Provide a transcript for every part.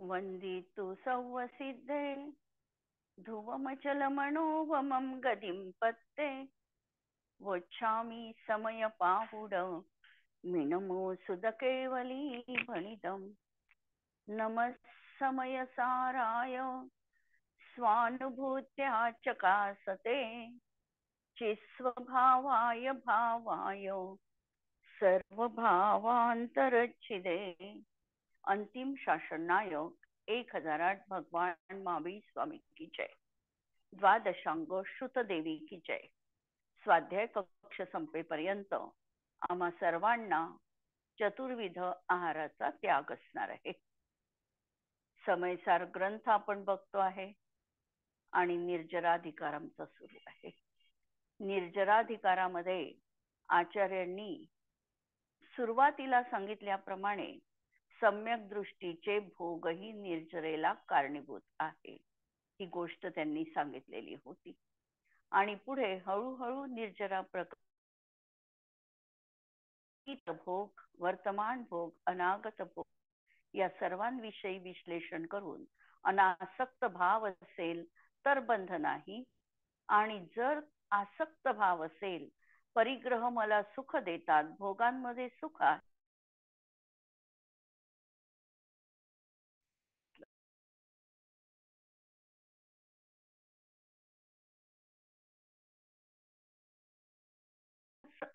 वंदितु सौवसिद्धे ध्रुवमचलमनोवमं गतिं पत्ते वोच्छामि समयपाहुड मिनमो सुदकेवली भणितम् नमः समयसाराय स्वानुभूत्या चकासते चिस्वभावाय भावाय सर्वभावांतरच्छिदे। अंतिम शासन नायक 1008 भगवान महावीर स्वामी की जय। द्वादशांग श्रुतदेवी की जय। स्वाध्याय कक्ष संपेपर्यंत आम्हा सर्वांना चतुर्विध आहाराचा त्याग असणार आहे। समयसार ग्रंथ आपण बघतो आहे आणि निर्जराधिकारांचा सुरू आहे। निर्जराधिकारामध्ये आचार्यांनी सुरुवातीला सांगितल्याप्रमाणे सम्यक दृष्टीचे भोगही निर्जरेला कारणीभूत आहे, ही गोष्ट त्यांनी सांगितलेली होती। आणि पुढे हळूहळू निर्जरा भोग, वर्तमान भोग, अनागत भोग या सर्वांविषयी विश्लेषण करून अनासक्त भाव असेल तर बंध नाही, आणि जर आसक्त भाव असेल, परिग्रह मला सुख देतात, भोगांमध्ये सुख आहे,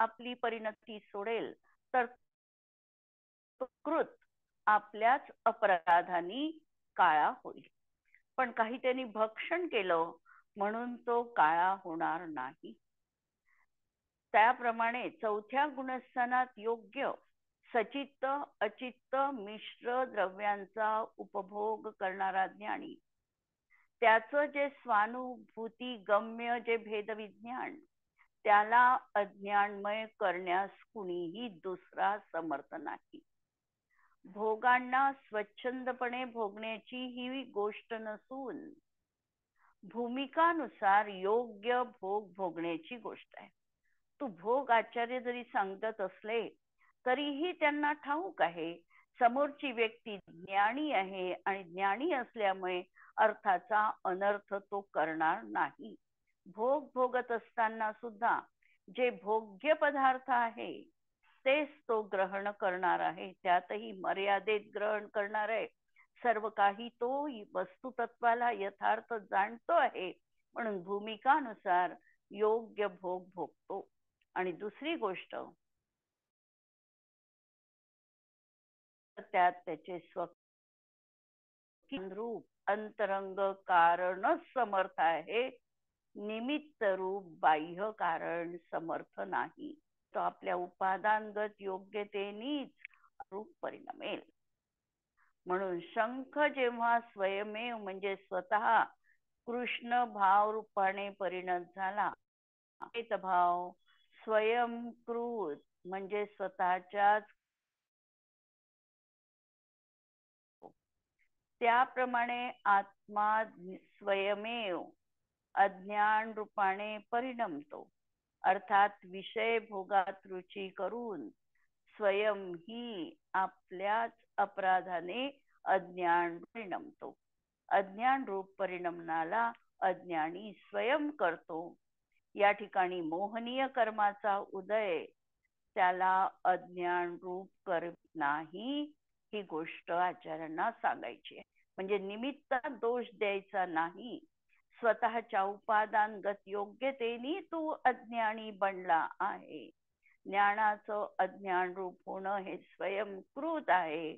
आपली परिणती सोडेल तर कृत आपल्याच अपराधानी काळा होईल। पण काही त्यांनी भक्षण केलं म्हणून तो काळा होणार नाही। त्याप्रमाणे चौथ्या गुणस्थानात योग्य सचित्त अचित्त मिश्र द्रव्यांचा उपभोग करणारा ज्ञानी, त्याचं जे स्वानुभूती गम्य जे भेदविज्ञान, त्याला अज्ञानमय करण्यास कुणीही दुसरा समर्थ नाही। भोगांना स्वच्छंदपणे भोगण्याची ही गोष्ट नसून भूमिकानुसार योग्य भोग भोगण्याची गोष्ट आहे। तू भोग आचार्य जरी सांगत असले तरीही त्यांना ठाऊक आहे समोरची व्यक्ती ज्ञानी आहे आणि ज्ञानी असल्यामुळे अर्थाचा अनर्थ तो करणार नाही। भोग भोगत असताना सुद्धा जे भोग्य पदार्थ आहे तेच तो ग्रहण करणार आहे, त्यातही मर्यादेत ग्रहण करणार आहे। सर्व काही तो वस्तुतत्वाला यथार्थ जाणतो आहे, म्हणून भूमिकानुसार योग्य भोग भोगतो। आणि दुसरी गोष्ट, त्यात त्याचे रूप अंतरंग कारणच समर्थ आहे, निमित्त रूप बाह्य कारण समर्थ नाही। तो आपल्या उपादानगत योग्यतेनेच रूप परिणमेल। म्हणून शंख जेव्हा स्वयमेव म्हणजे स्वतः कृष्ण भाव रूपाने परिणत झाला, भाव स्वयंकृत म्हणजे स्वतःच्याच, त्याप्रमाणे आत्मा स्वयमेव अज्ञान रूपाने परिणमतो, अर्थात विषय भोगात रुची करून स्वयं ही आपल्याच अपराधाने अज्ञान परिणमतो। अज्ञान रूप परिणमनाला अज्ञानी स्वयं करतो। या ठिकाणी मोहनीय कर्माचा उदय त्याला अज्ञान रूप करत नाही, ही गोष्ट आचार्यांना सांगायची आहे। म्हणजे निमित्त दोष द्यायचा नाही, स्वतःच्या उपादानगत योग्यतेने तू अज्ञानी बनला आहे। ज्ञानाचं अज्ञान रूप होणं हे स्वयंकृत आहे,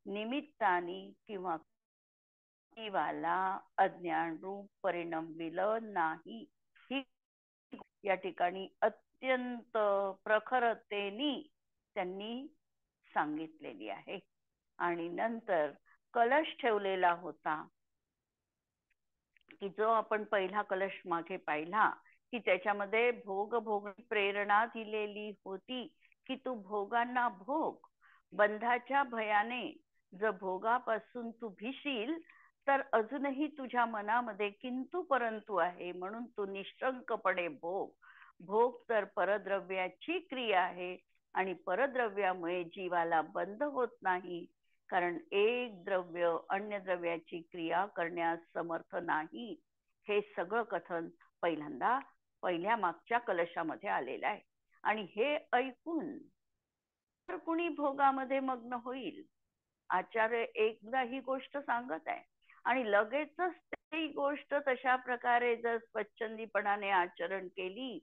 निमित्ताने किंवा जीवाला अज्ञान रूप परिणमविलं नाही, ही या ठिकाणी अत्यंत प्रखरतेने त्यांनी सांगितलेली आहे। आणि नंतर कलश ठेवलेला होता, की जो आपण पहिला कलश मागे पाहिला, की त्याच्यामध्ये भोग प्रेरणा दिलेली होती, की तू भोगांना भोग, बंधाच्या भयाने जर भोगापासून तू भिशील तर अजूनही तुझ्या मनामध्ये किंतु परंतु आहे, म्हणून तू निशंकपणे भोग। भोग तर परद्रव्याची क्रिया आहे आणि परद्रव्यामुळे जीवाला बंध होत नाही, कारण एक द्रव्य अन्य द्रव्याची क्रिया करण्यास समर्थ नाही, हे सगळं कथन पहिल्या मागच्या कलशामध्ये आलेलं आहे. आणि हे ऐकून तर कुणी भोगामध्ये मग्न होईल. आचार्य एकदा ही गोष्ट सांगत आहे आणि लगेचच ती गोष्ट तशा प्रकारे जर स्वच्छंदीपणाने आचरण केली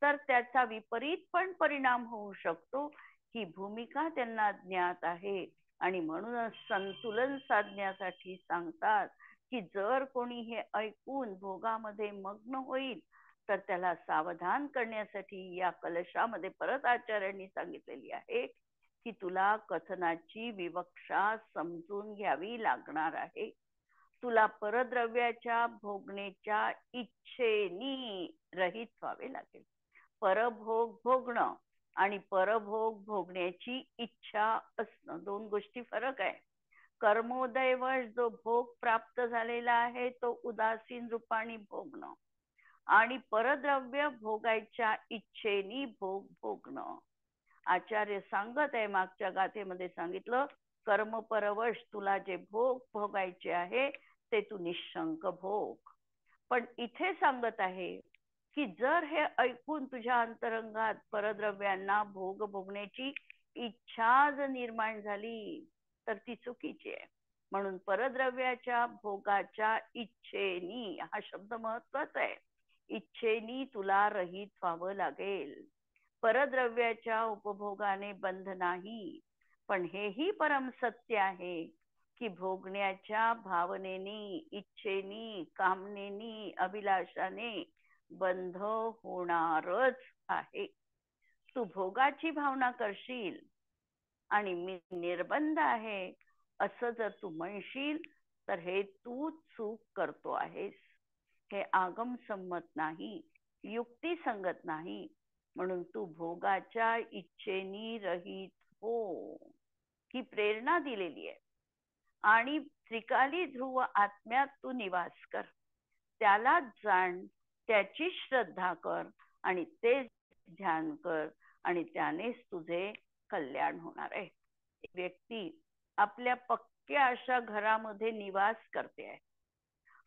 तर त्याचा विपरीत पण परिणाम होऊ शकतो. ही भूमिका त्यांना ज्ञात आहे आणि म्हणूनच संतुलन साधण्यासाठी सांगतात की जर कोणी हे ऐकून भोगामध्ये मग्न होईल तर त्याला सावधान करण्यासाठी या कलशामध्ये परत आचार्यांनी सांगितलेली आहे की तुला कथनाची विवक्षा समजून घ्यावी लागणार आहे. तुला परद्रव्याच्या भोगण्याच्या इच्छेनी रहित व्हावे लागेल. परभोग भोगणं आणि परभोग भोगण्याची इच्छा असणं दोन गोष्टी फरक आहे. कर्मोदयवश जो भोग प्राप्त झालेला आहे तो उदासीन रूपाने भोगणं आणि परद्रव्य भोगायच्या इच्छेनी भोग भोगणं. आचार्य सांगत आहे मागच्या गाथेमध्ये सांगितलं कर्मपरवश तुला जे भोग भोगायचे आहे ते तू निशंक भोग. पण इथे सांगत आहे की जर हे ऐकून तुझ्या अंतरंगात परद्रव्यांना भोग भोगण्याची इच्छा जर निर्माण झाली तर ती चुकीची आहे. म्हणून परद्रव्याच्या भोगाच्या इच्छेनी हा शब्द महत्वाचा आहे. इच्छेनी तुला रहित व्हावं लागेल. परद्रव्याच्या उपभोगाने बंध नाही, पण हेही परम सत्य आहे की भोगण्याच्या भावनेनी इच्छेनी कामनेनी अभिलाषाने बंध होणारच आहे. तू भोगाची भावना करशील आणि मी निर्बंध आहे असं जर तू म्हणशील तर हे तू चूक करतो आहेस. हे आगम संमत नाही, युक्ती संगत नाही. म्हणून तू भोगाच्या इच्छेनी रहित हो ही प्रेरणा दिलेली आहे. आणि त्रिकाली ध्रुव आत्म्यात तू निवास कर, त्याला जाण, त्याची श्रद्धा कर आणि तेच ध्यान कर आणि त्यानेच तुझे कल्याण होणार आहे. व्यक्ती आपल्या पक्क्या अशा घरामध्ये निवास करते आहे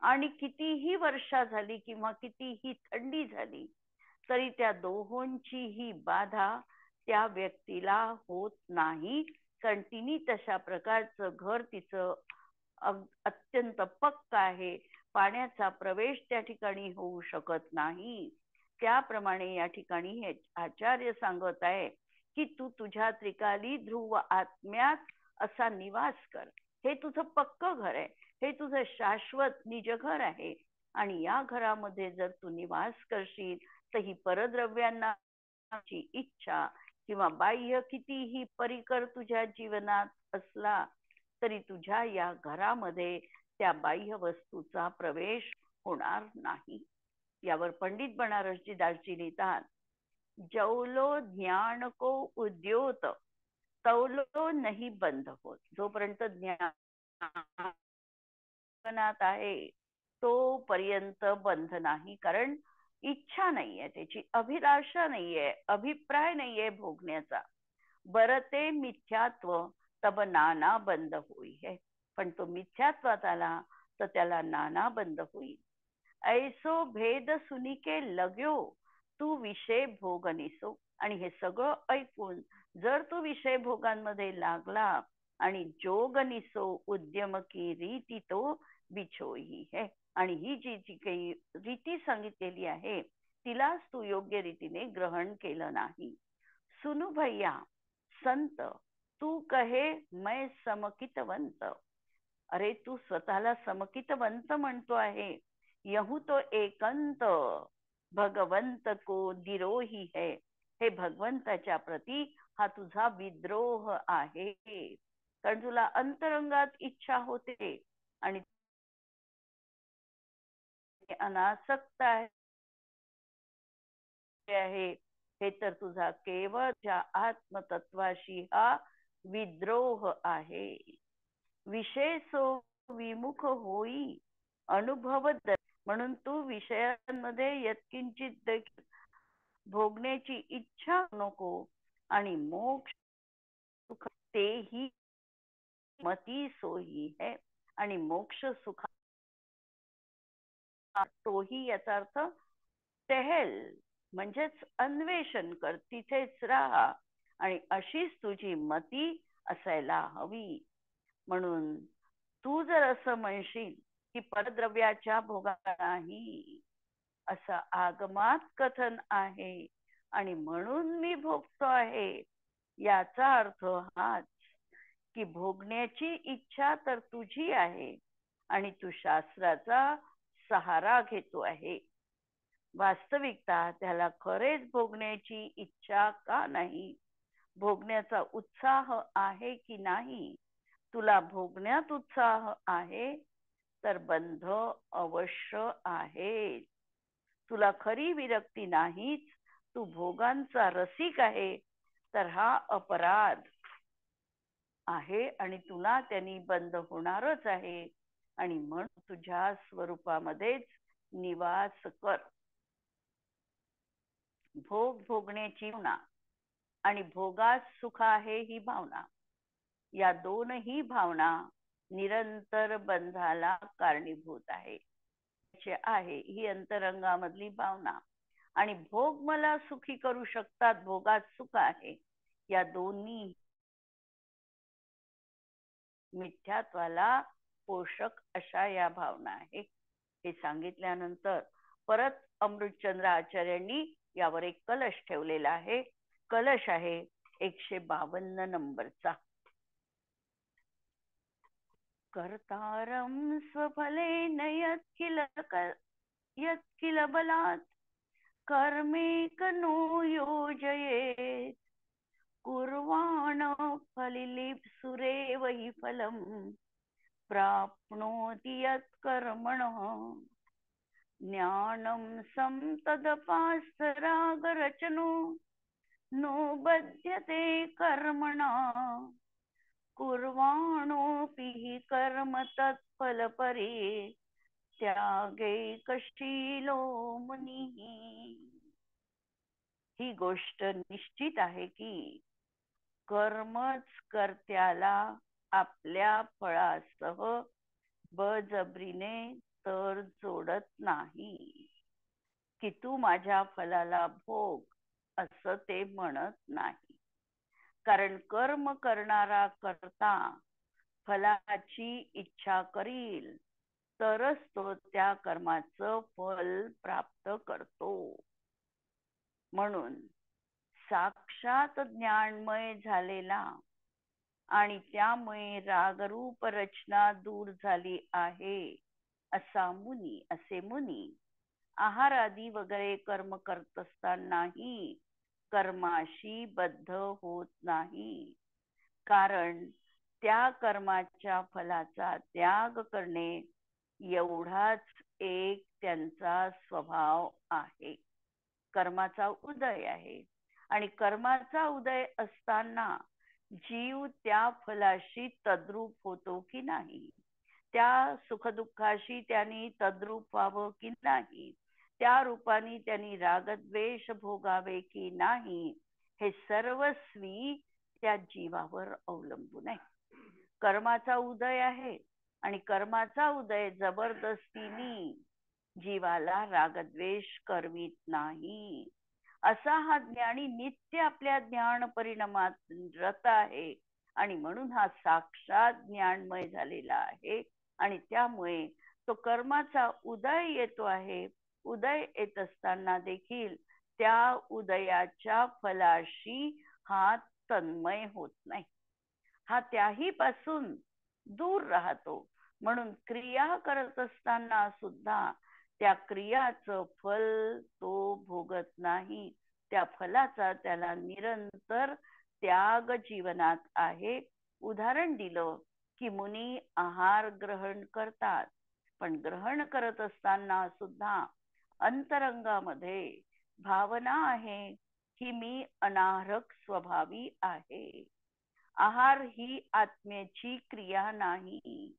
आणि कितीही वर्षा झाली किंवा कितीही थंडी झाली तरी त्या दोहोंची ही बाधा त्या व्यक्तीला होत नाही. कारण तिने तशा प्रकारचं घर तिचं अत्यंत पक्क आहे. पाण्याचा प्रवेश त्या ठिकाणी होऊ शकत नाही. त्याप्रमाणे या ठिकाणी हे आचार्य सांगत आहे की तू तुझ्या त्रिकाली ध्रुव आत्म्यात असा निवास कर. हे तुझं पक्क घर आहे, हे तुझं शाश्वत निज घर आहे. आणि या घरामध्ये जर तू निवास करशील तर ही परद्रव्यांना इच्छा किंवा बाह्य कितीही परिकर तुझ्या जीवनात असला तरी तुझ्या या घरामध्ये त्या बाह्य वस्तूचा प्रवेश होणार नाही. यावर पंडित बनारसजी दासजी लिहितात, जवलो ज्ञान को उद्योत तवलो नाही बंद होत. जोपर्यंत ज्ञानात आहे तोपर्यंत बंध नाही. कारण इच्छा नाहीये, त्याची अभिलाषा नाहीये, अभिप्राय नाहीये भोगण्याचा. बरते मिथ्यात्व तब नाना बंद होई है. पण तो मिथ्यात्वात आला तर त्याला नाना बंद होईल. ऐसो भेद सुनिके लग्यो तू विषय भोग निसो. आणि हे सगळं ऐकून जर तू विषय भोगांमध्ये लागला आणि जोग निसो उद्यम की रीती तो बिछोई है. आणि ही जी काही रीती सांगितलेली आहे तिलाच तू योग्य रीतीने ग्रहण केलं नाही. सुनु भैया संत तू कहे मैं समकितवंत. अरे तू स्वतःला समकितवंत म्हणतो आहे. यहू तो एकंत भगवंत को दिरोही है. हे भगवंताच्या प्रती हा तुझा विद्रोह आहे. कारण तुला अंतरंगात इच्छा होते आणि अनासक्त आहे, हे तर तुझा केवळ त्या आत्मतत्वाशी हा विद्रोह आहे. विषय सो विमुख होई अनुभव. म्हणून तू विषयांमध्ये यत्किंचित देखील भोगण्याची इच्छा नको आणि मोक्ष तेही मती सोही है, आणि मोक्ष सुखा तोही याचा अर्थ टहल, म्हणजेच अन्वेषण कर, तिथेच राहा, आणि अशीच तुझी मती असायला हवी. म्हणून तू जर असं म्हणशील की परद्रव्याच्या भोगाला नाही, असं आगमात कथन आहे, आणि म्हणून मी भोगतो आहे, याचा अर्थ हाच की भोगण्याची इच्छा तर तुझी आहे, आणि तू शास्त्राचा सहारा घेतो आहे. वास्तविकता त्याला खरेच भोगण्याची इच्छा का नाही, भोगण्याचा उत्साह आहे की नाही. तुला भोगण्यात उत्साह आहे तर बंध अवश्य आहे. तुला खरी विरक्ती नाहीच, तू भोगांचा रसिक आहे, तर हा अपराध आहे, आणि तुला त्यांनी बंद होणारच आहे. आणि म्हणून तुझ्या स्वरूपामध्येच निवास कर. भोग भोगण्याची भावना आणि भोगात सुख आहे ही भावना, या दोनही भावना निरंतर बंधाला कारणीभूत आहे ही अंतरंगामधली भावना. आणि भोग मला सुखी करू शकतात, भोगात सुख आहे, या दोन्ही मिथ्यात्वाला पोषक अशा या भावना आहे. हे सांगितल्यानंतर परत अमृतचंद्र आचार्यांनी यावर एक कलश ठेवलेला आहे. कलश आहे 152 नंबरचा. कर्तारं स्वफलेन यत्किल बलात् कर्मेकनो योजयेत् कुर्वाण फलिलिप्सुरेव हि फलं प्राप्नोति यत्कर्मणः ज्ञानं संतदपास्तरागरचनो नो बध्यते कर्मणा कुर्वाणोऽपि हि कर्म तत्फलपरि त्यागैकशीलो मुनिः. ही गोष्ट निश्चित आहे की कर्मच कर्त्याला आपल्या फळासह बळजबरीने तर जोडत नाही, की तू माझ्या फलाला भोग असं ते म्हणत नाही. कारण कर्म करणारा कर्ता फलाची इच्छा करील तरच तो त्या कर्माचं फल प्राप्त करतो. म्हणून साक्षात ज्ञानमय झालेला आणि त्यामुळे रागरूप रचना दूर झाली आहे असे मुनी आहार आदी वगैरे कर्म करत असतानाही कर्माशी बद्ध होत नाही. कारण त्या कर्माच्या फलाचा त्याग करणे एवढाच एक त्यांचा स्वभाव आहे. कर्माचा उदय आहे, आणि कर्माचा उदय असताना जीव त्या फलाशी तद्रूप होतो की नाही, त्या सुखदुःखाशी त्यांनी तद्रूप व्हावं की नाही, त्या रूपाने त्यांनी रागद्वेष भोगावे की नाही, हे सर्वस्वी त्या जीवावर अवलंबून आहे. कर्माचा उदय आहे, आणि कर्माचा उदय जबरदस्तीने जीवाला रागद्वेष करवीत नाही. असा हा ज्ञानी नित्य आपल्या ज्ञान परिणामात रत आहे, आणि म्हणून हा साक्षात ज्ञानमय झालेला आहे, आणि त्यामुळे तो कर्माचा उदय येतो आहे. उदय येत असताना देखील त्या उदयाच्या फलाशी हा तन्मय होत नाही, हा त्याही पासून दूर राहतो. म्हणून क्रिया करत असताना सुद्धा त्या क्रियाचं फल तो भोगत नाही, त्या फलाचा त्याला निरंतर त्याग जीवनात आहे. उदाहरण दिलं की मुनी आहार ग्रहण करतात, पण ग्रहण करत असताना सुद्धा अंतरंगामध्ये भावना आहे की मी अनाहरक स्वभावी आहे. आहार ही आत्म्याची क्रिया नाही.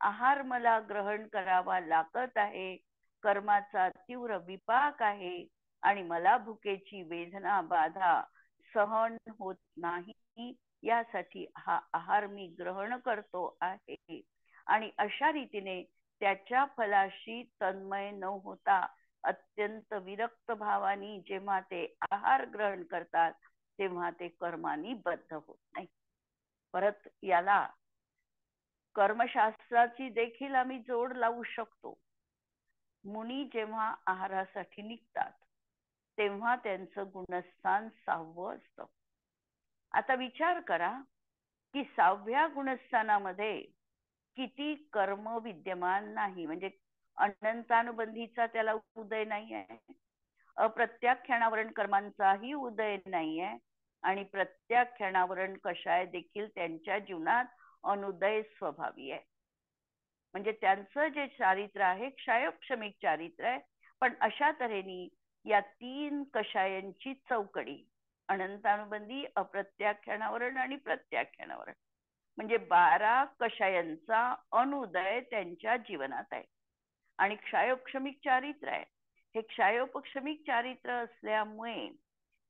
आहार मला ग्रहण करावा लागत आहे, कर्माचा तीव्र विपाक आहे, आणि मला भुकेची वेदना बाधा सहन होत नाही, यासाठी हा आहार मी ग्रहण करतो आहे. आणि अशा रीतीने त्याच्या फलाशी तन्मय न होता अत्यंत विरक्त भावानी जेव्हा ते आहार ग्रहण करतात तेव्हा ते कर्मानी बद्ध होत नाही. परत याला कर्मशास्त्राची देखील आम्ही जोड लावू शकतो. मुनी जेव्हा आहारासाठी निघतात तेव्हा त्यांचं गुणस्थान 6वं असतं. आता विचार करा की 6व्या गुणस्थानामध्ये किती कर्म विद्यमान नाही, म्हणजे अनंतानुबंधीचा त्याला उदय नाही आहे, अप्रत्याख्यानावरण कर्मांचाही उदय नाही आहे, आणि प्रत्याख्यानावरण कषाय देखील त्यांच्या जीवनात अनुदय स्वभावी आहे. म्हणजे त्यांचं जे चारित्र्य आहे क्षायोक्षमिक चारित्र्य आहे. पण अशा तऱ्हेने या 3 कषायांची चौकडी अनंतानुबंधी, अप्रत्याख्यानावरण आणि प्रत्याख्यानावरण म्हणजे 12 कषायांचा अनुदय त्यांच्या जीवनात आहे. आणि क्षायोक्षमिक चारित्र्य आहे. हे क्षायोपक्षमिक चारित्र्य असल्यामुळे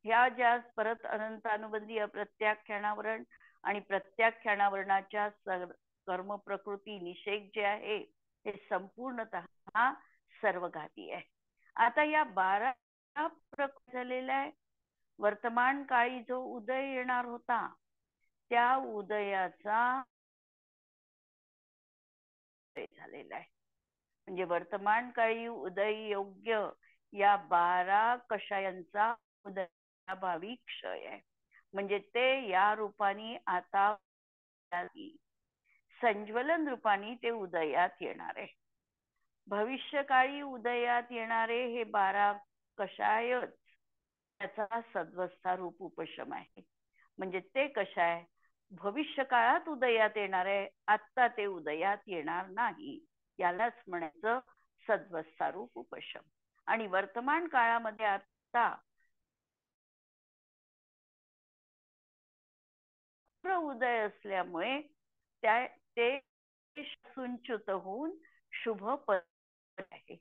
ह्या ज्या परत अनंतानुबंधी, अप्रत्याख्यानावरण आणि प्रत्याख्यानावरणाच्या कर्म प्रकृती निषेध जे आहे हे संपूर्णतः सर्वघाती आहे. आता या 12 झालेल्या आहे. वर्तमान काळी जो उदय येणार होता त्या उदयाचा झालेला आहे. म्हणजे वर्तमान काळी उदय योग्य या 12 कषायांचा उदयाभावी क्षय आहे. म्हणजे ते या रूपाने आता संज्वलन रूपाने ते उदयात येणार आहे. भविष्यकाळी उदयात येणारे हे 12 कषायच त्याचा सद्वस्था रूप उपशम आहे. म्हणजे ते कषाय भविष्य काळात उदयात येणार आहे, आता ते उदयात येणार नाही, यालाच म्हणायचं सद्वस्था रूप उपशम. आणि वर्तमान काळामध्ये आता उदय असल्यामुळे ते सुंच्युत होऊन शुभ पद आहे.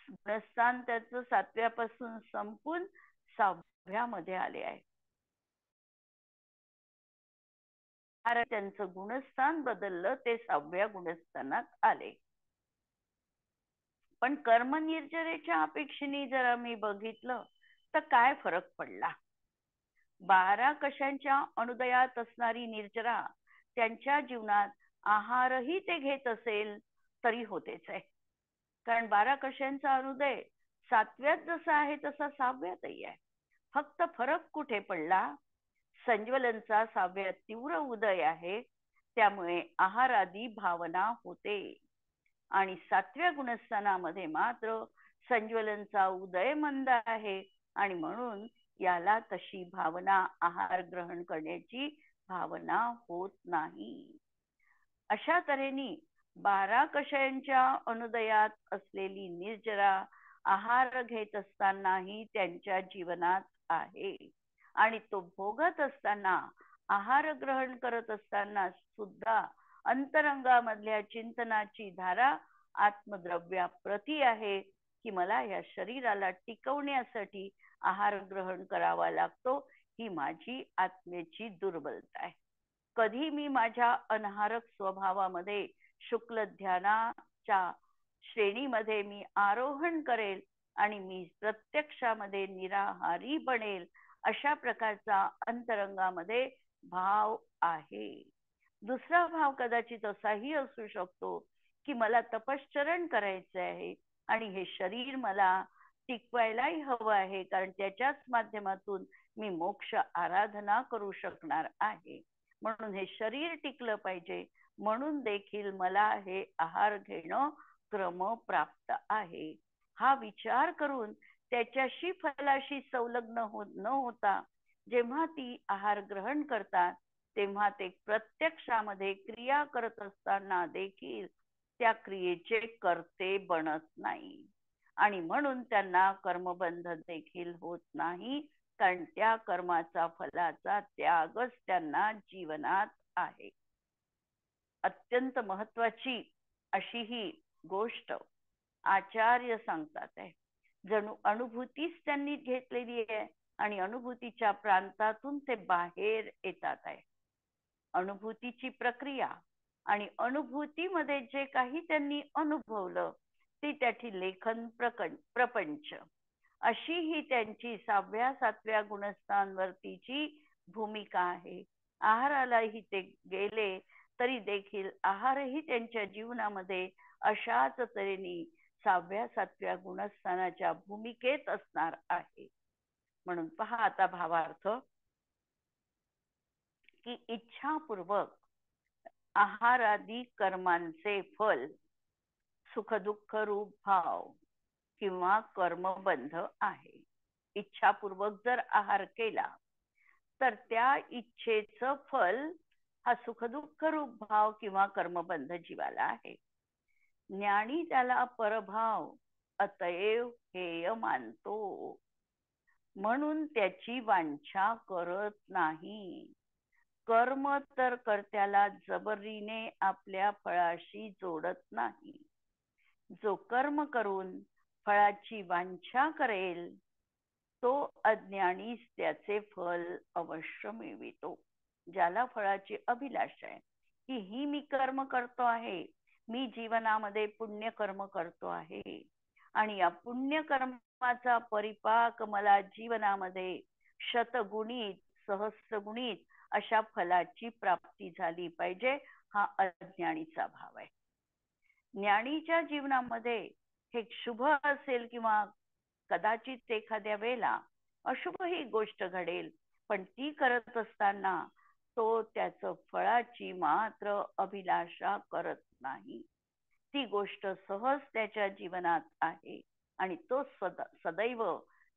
गुणस्थान त्याचं 7व्यापासून संपून 6व्यामध्ये आले आहे. त्यांचं गुणस्थान बदललं, ते 6व्या गुणस्थानात आले. पण कर्मनिर्जरेच्या अपेक्षेने जर आम्ही बघितलं तर काय फरक पडला. 12 कषांच्या अनुदयात असणारी निर्जरा त्यांच्या जीवनात आहारही ते घेत असेल तरी होतेच आहे. कारण 12 कषांचा अनुदय 7व्यात जसा आहे तसा 6व्यातही आहे. फक्त फरक कुठे पडला, संज्वलनचा 6व्यात तीव्र उदय आहे, त्यामुळे आहारादी भावना होते. आणि 7व्या गुणस्थानामध्ये मात्र संज्वलनचा उदय मंद आहे आणि म्हणून याला तशी भावना, आहार ग्रहण करण्याची भावना होत नाही. अशा तऱ्हेने 12 कषायांच्या अनुदयात असलेली निर्जरा आहार घेत असतानाही त्यांच्या जीवनात आहे, आणि तो भोगत असताना, आहार ग्रहण करत असताना सुद्धा अंतरंगामधल्या चिंतनाची धारा आत्मद्रव्याप्रती आहे की मला या शरीराला टिकवण्यासाठी आहार ग्रहण करावा लागतो. ही माझी आत्म्याची दुर्बलता आहे. कधी मी माझ्या अनाहारक स्वभावामध्ये शुक्ल ध्यानाच्या श्रेणीमध्ये मी आरोहण करेल आणि मी प्रत्यक्षामध्ये निराहारी बनेल, अशा प्रकारचा अंतरंगामध्ये भाव आहे. दुसरा भाव कदाचित असाही असू शकतो की मला तपश्चरण करायचे आहे आणि हे शरीर मला टिकवायलाही हवं आहे, कारण त्याच्याच माध्यमातून मी मोक्ष आराधना करू शकणार आहे. म्हणून हे शरीर टिकलं पाहिजे, म्हणून देखील मला हे आहार घेणं क्रमप्राप्त आहे. हा विचार करून त्याच्याशी फलाशी संलग्न न होता जेव्हा ती आहार ग्रहण करतात तेव्हा ते प्रत्यक्षामध्ये क्रिया करत असताना देखील त्या क्रियेचे कर्ते बनत नाही, आणि म्हणून त्यांना कर्मबंध देखील होत नाही, कारण त्या कर्माचा फलाचा त्यागच त्यांना जीवनात आहे. अत्यंत महत्वाची अशी ही गोष्ट आचार्य सांगतात आहे. जणू अनुभूतीच त्यांनी घेतलेली आहे आणि अनुभूतीच्या प्रांतातून ते बाहेर येतात आहे. अनुभूतीची प्रक्रिया आणि अनुभूतीमध्ये जे काही त्यांनी अनुभवलं ती त्याची लेखन प्रपंच अशी ही त्यांची 6व्या-7व्या गुणस्थांवरतीची भूमिका आहे. आहारालाही ते गेले तरी देखील आहारही त्यांच्या जीवनामध्ये अशाच तऱ्हेने 6व्या-7व्या गुणस्थानाच्या भूमिकेत असणार आहे. म्हणून पहा आता भावार्थ की इच्छापूर्वक आहारादी कर्मांचे फल सुख दुःख रूप भाव किंवा कर्मबंध आहे. इच्छापूर्वक जर आहार केला तर त्या इच्छेचं फल हा सुख दुःख रूप भाव किंवा कर्मबंध जीवाला आहे. ज्ञानी त्याला परभाव अतएव हेय मानतो, म्हणून त्याची वांछा करत नाही. कर्म तर कर्त्याला जबरीने आपल्या फळाशी जोडत नाही. जो कर्म करून फळाची वांछा करेल तो अज्ञानीच त्याचे फल अवश्य मिळवितो. ज्याला फळाची अभिलाषा आहे की ही मी कर्म करतो आहे, मी जीवनामध्ये पुण्य कर्म करतो आहे आणि या पुण्य कर्माचा परिपाक मला जीवनामध्ये शतगुणित सहस्रगुणित अशा फलाची प्राप्ती झाली पाहिजे, हा अज्ञानीचा भाव आहे. ज्ञानीच्या जीवनामध्ये हे शुभ असेल किंवा कदाचित एखाद्या वेळेला अशुभ ही गोष्ट घडेल, पण ती करत असताना तो त्याचं फळाची मात्र अभिलाषा करत नाही. ती गोष्ट सहज त्याच्या जीवनात आहे आणि तो सदैव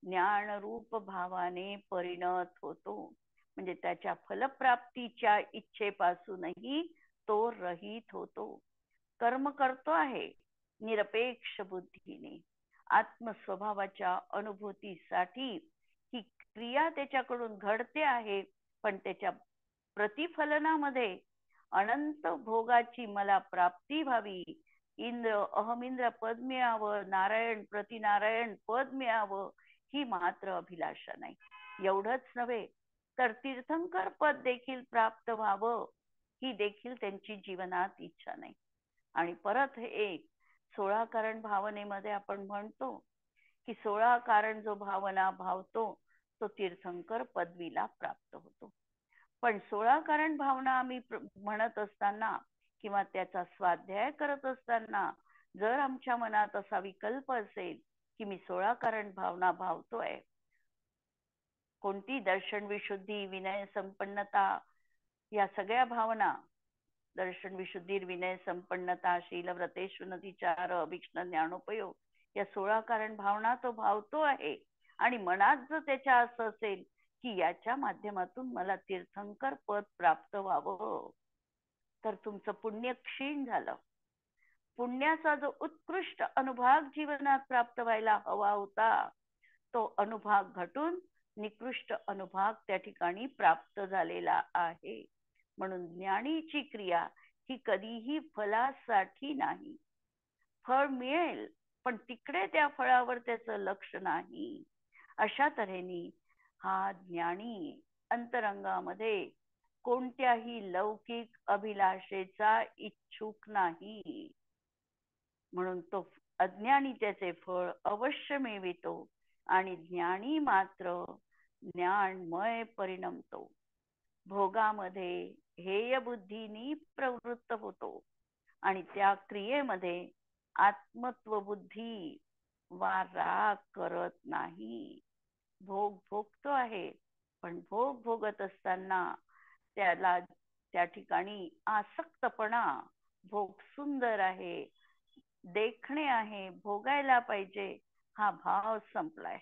ज्ञानरूप भावाने परिणत होतो. म्हणजे त्याच्या फलप्राप्तीच्या इच्छेपासूनही तो रहित होतो. कर्म करतो आहे निरपेक्ष बुद्धीने आत्मस्वभावाच्या अनुभूतीसाठी ही क्रिया त्याच्याकडून घडते आहे, पण त्याच्या प्रतिफलनामध्ये अनंत भोगाची मला प्राप्ती व्हावी, अहमिंद्र पद मिळावं, नारायण प्रतिनारायण पद मिळावं, ही मात्र अभिलाषा नाही. एवढंच नव्हे तर तीर्थंकर पद देखील प्राप्त व्हावं ही देखील त्यांची जीवनात इच्छा नाही. आणि परत एक 16 कारण भावनेमध्ये आपण म्हणतो की 16 कारण जो भावना भावतो तो तीर्थंकर पदवीला प्राप्त होतो. पण 16 कारण भावना आम्ही म्हणत असताना किंवा त्याचा स्वाध्याय करत असताना जर आमच्या मनात असा विकल्प असेल की मी 16 कारण भावना भावतोय, कोणती दर्शन विशुद्धी विनय संपन्नता या सगळ्या भावना, दर्शन विशुद्धी विनय संपन्नता शील व्रतेशुनतिचार अभीक्ष्ण ज्ञानोपयोग या 16 कारण भावना तो भावतो आहे. आणि मनात जर त्याच्या असं असेल की याच्या माध्यमातून मला तीर्थंकर पद प्राप्त व्हावं, तर तुमचं पुण्य क्षीण झालं. पुण्याचा जो उत्कृष्ट अनुभाग जीवनात प्राप्त व्हायला हवा होता तो अनुभाग घटून निकृष्ट अनुभाग त्या ठिकाणी प्राप्त झालेला आहे. म्हणून ज्ञानीची क्रिया ही कधीही फलासाठी नाही. फळ मिळेल पण तिकडे त्या फळावर त्याचं लक्ष नाही. अशा तऱ्हेने हा ज्ञानी अंतरंगामध्ये कोणत्याही लौकिक अभिलाषेचा इच्छुक नाही. म्हणून तो अज्ञानी त्याचे फळ अवश्य मिळवितो आणि ज्ञानी मात्र ज्ञानमय परिणमतो. भोगामध्ये हेय बुद्धीनी प्रवृत्त होतो आणि त्या क्रियेमध्ये आत्मत्व बुद्धी वा राग करत नाही. भोग भोगतो आहे पण भोग भोगत असताना त्याला त्या ठिकाणी आसक्तपणा, भोग सुंदर आहे, देखणे आहे, भोगायला पाहिजे, हा भाव संपलाय.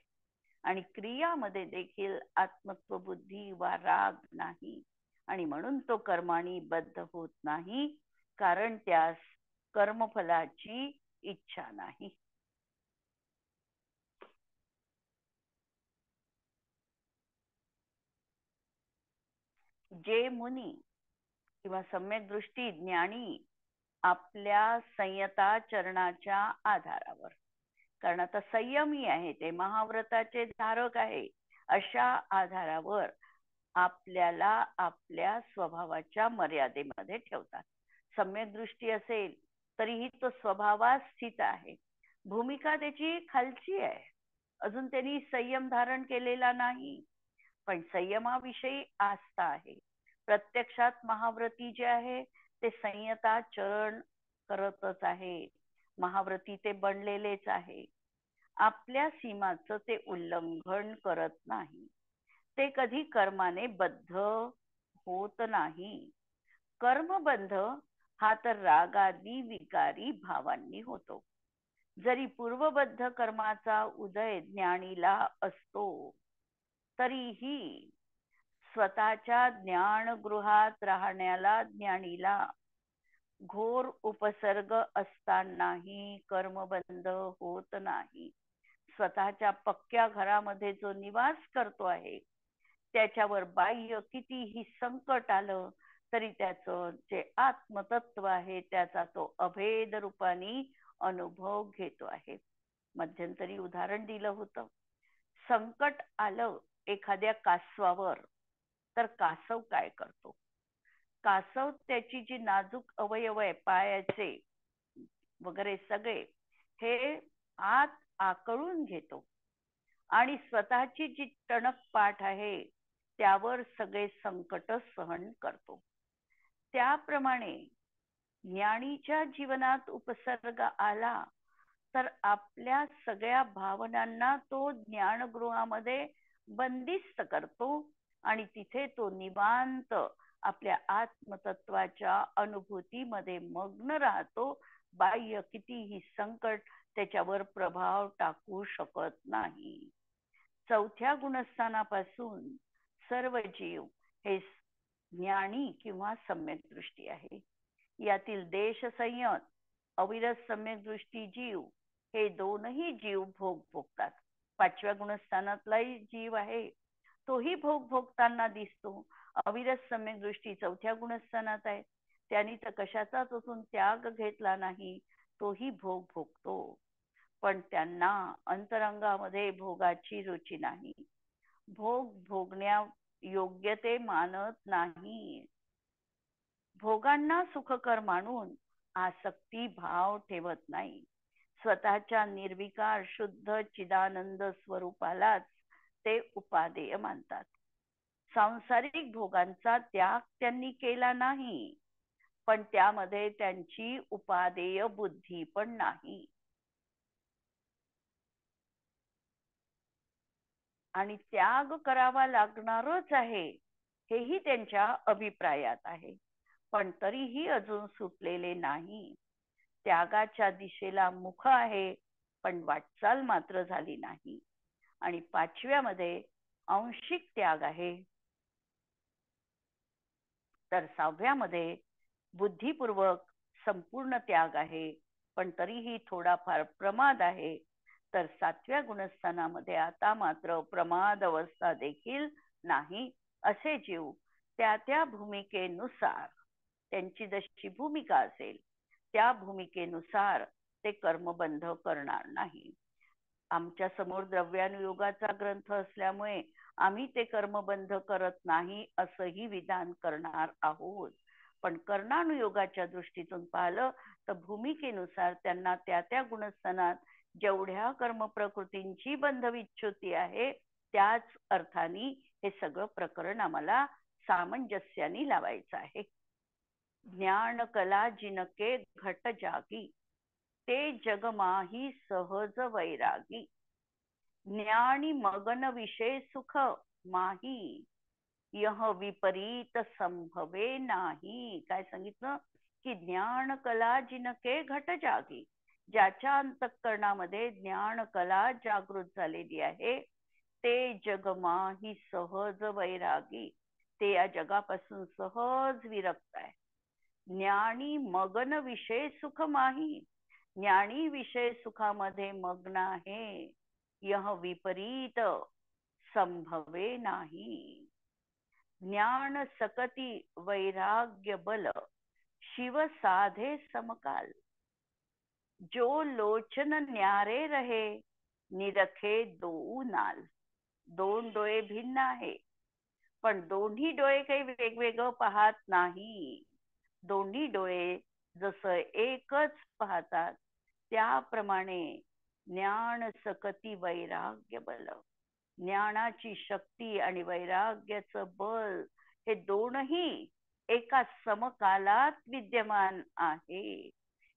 आणि क्रियामध्ये देखील आत्मत्व बुद्धी वा राग नाही आणि म्हणून तो कर्मानी बद्ध होत नाही, कारण त्यास कर्मफलाची इच्छा नाही. जे मुनी किंवा सम्यक दृष्टी ज्ञानी आपल्या संयताचरणाच्या आधारावर, कारण आता संयमी आहे, ते महाव्रताचे धारक आहे, अशा आधारावर आपल्याला आपल्या स्वभावाच्या मर्यादेमध्ये ठेवतात. सम्यक दृष्टी असेल तरीही तो स्वभावात स्थित आहे. भूमिका त्याची खालची आहे, अजून त्यांनी संयम धारण केलेला नाही, पण संयमाविषयी आस्था आहे. प्रत्यक्षात महाव्रती जे आहे ते संयताचरण करतच आहे. महाव्रती ते बनलेलेच आहे. आपल्या सीमाचं ते उल्लंघन करत नाही. ते कधी कर्माने बद्ध होत नाही. कर्मबंध हा तर रागादी विकारी भावांनी होतो. जरी पूर्वबद्ध कर्माचा उदय ज्ञानीला असतो, तरीही स्वतःच्या ज्ञानगृहात राहण्याला ज्ञानीला घोर उपसर्ग असतानाही कर्मबंध होत नाही. स्वतःच्या पक्क्या घरामध्ये जो निवास करतो आहे त्याच्यावर बाह्य कितीही संकट आलं तरी त्याचं जे आत्मतत्व आहे त्याचा तो अभेद रूपाने अनुभव घेतो आहे. मध्यंतरी उदाहरण दिलं होतं, संकट आलं एखाद्या कासवावर तर कासव काय करतो? कासव त्याची जी नाजूक अवयव आहे पायाचे वगैरे सगळे हे आत आकळून घेतो आणि स्वतःची जी टणक पाठ आहे त्यावर सगळे संकट सहन करतो. त्याप्रमाणे ज्ञानीच्या जीवनात उपसर्ग आला तर आपल्या सगळ्या भावनांना तो ज्ञानगृहामध्ये बंदिस्त करतो आणि तिथे तो निवांत आपल्या आत्मतत्वाच्या अनुभूतीमध्ये मग्न राहतो. बाह्य कितीही संकट त्याच्यावर प्रभाव टाकू शकत नाही. चौथ्या गुणस्थानापासून सर्व जीव हे ज्ञानी किंवा सम्यक दृष्टी आहे. यातील देश संयत अविरत सम्यक दृष्टी जीव हे दोनही जीव भोग भोगतात. पाचव्या गुणस्थानातलाही जीव आहे तोही भोग भोगताना दिसतो. अविरत सम्यक दृष्टी चौथ्या गुणस्थानात आहे, त्यांनी तर कशाचाच असून त्याग घेतला नाही, तोही भोग भोगतो. पण त्यांना अंतरंगामध्ये भोगाची रुची नाही, भोग भोगण्या योग्य ते मानत नाही. भोगांना सुखकर मानून आसक्ती भाव ठेवत नाही. स्वतःच्या निर्विकार शुद्ध चिदानंद स्वरूपालाच ते उपादेय मानतात. सांसारिक भोगांचा त्याग त्यांनी केला नाही, पण त्यामध्ये त्यांची उपादेय बुद्धी पण नाही. आणि त्याग करावा लागणारच आहे हेही त्यांच्या अभिप्रायात आहे, पण तरीही अजून सुटलेले नाही. त्यागाच्या दिशेला मुख आहे पण वाटचाल मात्र झाली नाही. आणि पाचव्यामध्ये आंशिक त्याग आहे, तर सहाव्यामध्ये बुद्धिपूर्वक संपूर्ण त्याग आहे पण तरीही थोडाफार प्रमाद आहे. तर सातव्या गुणस्थानामध्ये आता मात्र प्रमाद अवस्था देखील नाही. असे जीव त्या त्या भूमिकेनुसार त्यांची जशी भूमिका असेल त्या भूमिकेनुसार ते कर्मबंध करणार नाही. आमच्या समोर द्रव्यानुयोगाचा ग्रंथ असल्यामुळे आम्ही ते कर्मबंध करत नाही असंही विधान करणार आहोत. पण कर्णानुयोगाच्या दृष्टीतून पाहिलं तर भूमिकेनुसार त्यांना त्या त्या गुणस्थानात जेवढ्या कर्म प्रकृतींची बंधविच्छुती आहे त्याच अर्थाने हे सगळं प्रकरण आम्हाला सामंजस्याने लावायचं आहे. ज्ञान कला जिनके घट जागी, ते जगमाही सहज वैरागी. ज्ञानी मगन विषय सुख माही, यह विपरीत संभवे नाही. काय सांगितलं की ज्ञान कला जिनके घट जागी, ज्याच्या अंतःकरणामध्ये ज्ञान कला जागृत झालेली आहे ते जगमाही सहज वैरागी, ते या जगापासून सहज विरक्त आहे. ज्ञानी मगन विषय सुख माही, ज्ञानी विषय सुखामध्ये मग्न आहे. यह विपरीत संभवे नाही. ज्ञान सकती वैराग्य बल, शिव साधे समकाल. जो लोचन न्यारे रहे, निरखे दो नाल. दोन डोळे भिन्न आहे पण दोन्ही डोळे काही वेगवेगळं पाहत नाही. दोन्ही डोळे जसं एकच पाहतात, त्याप्रमाणे ज्ञान सकती वैराग्य बल, ज्ञानाची शक्ती आणि वैराग्याचं बल हे दोनही एका समकालात विद्यमान आहे.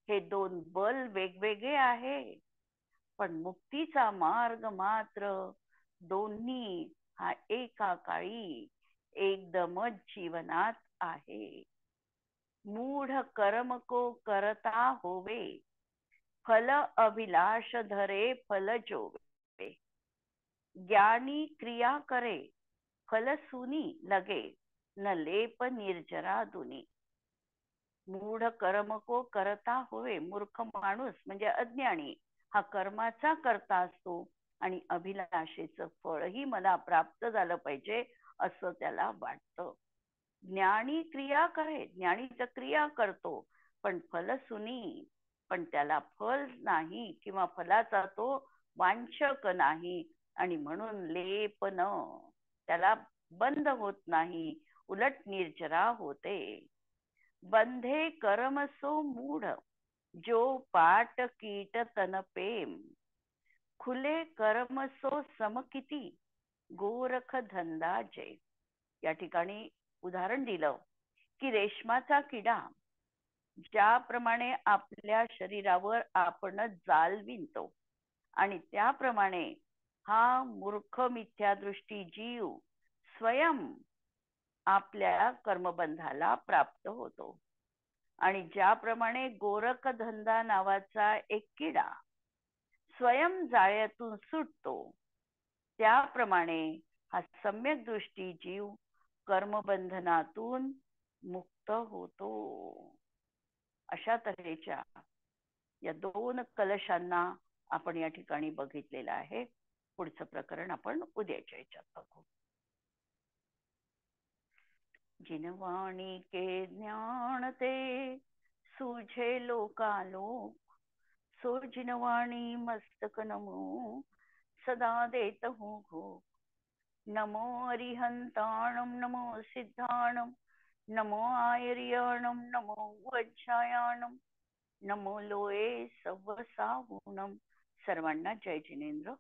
हे दोन बल वेगवेगळे आहे, पण मुक्तीचा मार्ग मात्र दोन्ही हा एका काळी एकदमच जीवनात आहे. मूढ कर्म को करता होवे, फल अभिलाष धरे फल जोवे, ज्ञानी क्रिया करे फल सुनी लगे, न लेप निर्जरा दुनी. मूढ कर्म को करता होवे, मूर्ख माणूस म्हणजे अज्ञानी हा कर्माचा करता असतो आणि अभिलाषेचं फळही मला प्राप्त झालं पाहिजे असं त्याला वाटतं. ज्ञानी क्रिया करे, ज्ञानी तर क्रिया करतो पण फलसुनी, पण त्याला फल नाही किंवा फलाचा तो वांछक नाही आणि म्हणून लेप न, त्याला बंद होत नाही, उलट निर्जरा होते. बंधे कर्म सो मूढ, जो पाट कीट तन पेम, खुले कर्म सो सम किती, गोरख धंदा जय. या ठिकाणी उदाहरण दिलं की रेशमाचा किडा ज्याप्रमाणे आपल्या शरीरावर आपण जाल विणतो आणि त्याप्रमाणे हा मूर्ख मिथ्यादृष्टी जीव स्वयं आपल्या कर्मबंधाला प्राप्त होतो. आणि ज्याप्रमाणे गोरख धंदा नावाचा एक किडा स्वयं जाळ्यातून सुटतो, त्याप्रमाणे हा सम्यक दृष्टी जीव कर्मबंधनातून मुक्त होतो. अशा तऱ्हेच्या या दोन कलशांना आपण या ठिकाणी बघितलेलं आहे. पुढचं प्रकरण आपण उद्याच्या याच्यात बघू. जिनवाणी के ज्ञान ते सूझे लोकालोक, सो जिनवाणी मस्तक नमो सदा देत हूँ घो. नमो अरिहंताणम नमो सिद्धाणम नमो आयर्याणम नमो वज्रायाणम नमो लोये सव्वसाहूणम. सर्वांना जय जिनेंद्र.